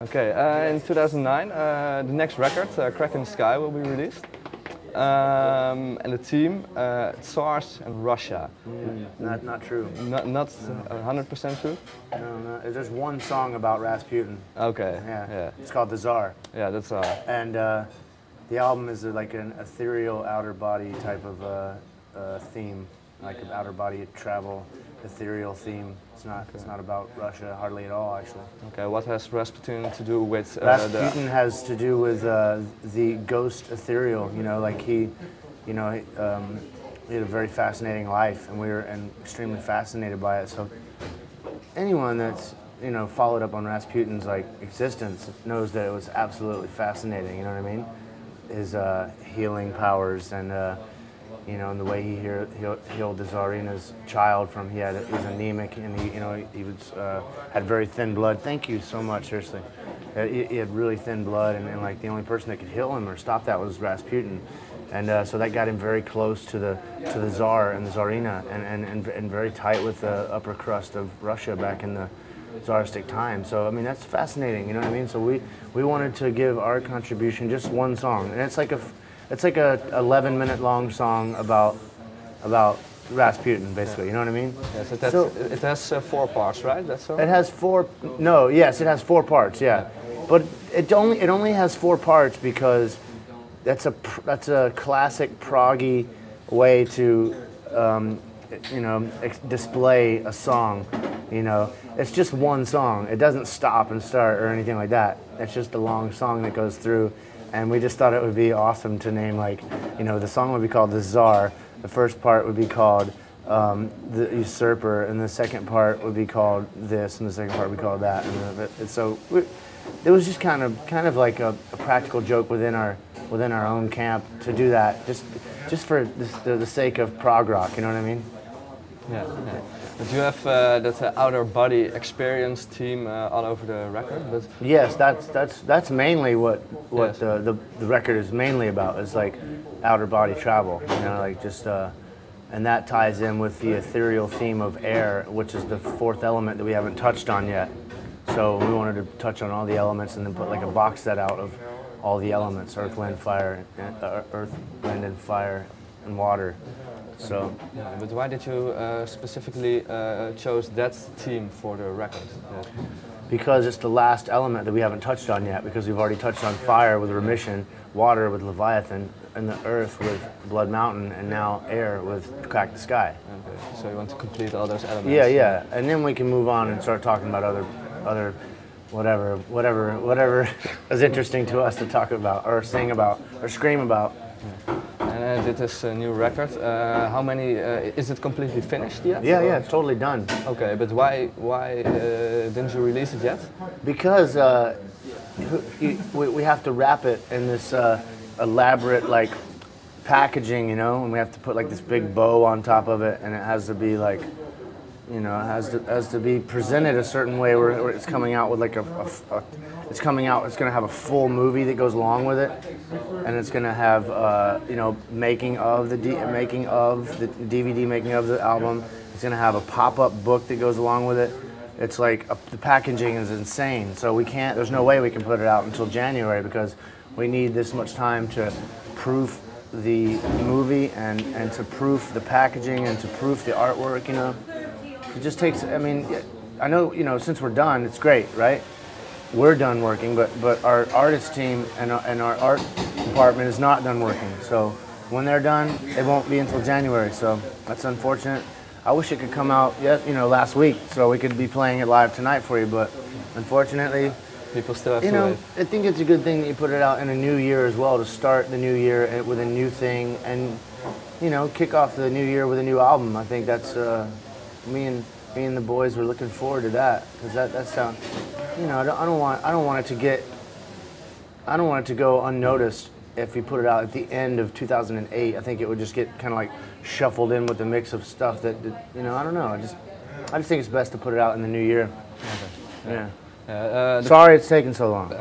Okay, in 2009, the next record, Crack in the Sky, will be released. And the theme, Tsars and Russia. Not true. Not 100% true? No. There's one song about Rasputin. Okay. Yeah. It's called The Tsar. Yeah, that's And the album is like an ethereal outer body type of theme, like an outer body travel, ethereal theme. It's not about Russia hardly at all, actually. Okay. What has Rasputin to do with Rasputin has to do with the ghost ethereal. You know, like he had a very fascinating life, and we were extremely fascinated by it. So anyone that's followed up on Rasputin's existence knows that it was absolutely fascinating. You know what I mean? His healing powers and and the way he healed the Tsarina's child from he was anemic and he had very thin blood. Thank you so much, seriously. He had really thin blood, and like the only person that could heal him or stop that was Rasputin, and so that got him very close to the Tsar and the Tsarina, and very tight with the upper crust of Russia back in the Tsaristic time. So I mean, that's fascinating. You know what I mean? So we wanted to give our contribution, just one song, and it's like a 11-minute long song about Rasputin, basically. You know what I mean? Yes, it has 4 parts, right? That's so. It has 4. No, yes, it has 4 parts. Yeah, but it only has 4 parts because that's a classic proggy way to display a song. It's just one song. It doesn't stop and start or anything like that. It's just a long song that goes through. And we just thought it would be awesome to name, the song would be called The Tsar. The first part would be called The Usurper, and the second part would be called this, and the second part would be called that. And so it was just kind of like a practical joke within our own camp to do that, just for the sake of prog rock. You know what I mean? Yeah. But you have that outer body experience theme all over the record. But yes, that's mainly what yes. the record is mainly about. Is like outer body travel. And that ties in with the ethereal theme of air, which is the 4th element that we haven't touched on yet. So we wanted to touch on all the elements and then put like a box set out of all the elements: earth, wind, fire, and fire, and water. So, yeah, but why did you specifically chose that theme for the record? Yeah. Because it's the last element that we haven't touched on yet, because we've already touched on fire with Remission, water with Leviathan, and the earth with Blood Mountain, and now air with Crack the Sky. Okay. So you want to complete all those elements? Yeah. And then we can move on and start talking about other whatever is interesting to us to talk about, or sing about, or scream about. Yeah. And did this new record. How many? Is it completely finished yet? Yeah, it's totally done. Okay, but why didn't you release it yet? Because we have to wrap it in this elaborate packaging, and we have to put this big bow on top of it, and it has to be it has to be presented a certain way where it's coming out with it's going to have a full movie that goes along with it, and it's going to have making of the DVD, making of the album. It's going to have a pop-up book that goes along with it. It's the packaging is insane, so there's no way we can put it out until January, because we need this much time to proof the movie and to proof the packaging and to proof the artwork. It just takes, I know, since we're done, it's great, right? We're done working, but our artist team and our art department is not done working. So when they're done, it won't be until January, so that's unfortunate. I wish it could come out last week, so we could be playing it live tonight for you, but unfortunately, people still have to wait. I think it's a good thing that you put it out in a new year as well, to start the new year with a new thing, and kick off the new year with a new album. I think that's me and the boys were looking forward to that, because that sounds, I don't want it to go unnoticed if we put it out at the end of 2008. I think it would just get kind of shuffled in with the mix of stuff that I don't know. I just think it's best to put it out in the new year. Okay. Yeah. Sorry it's taken so long.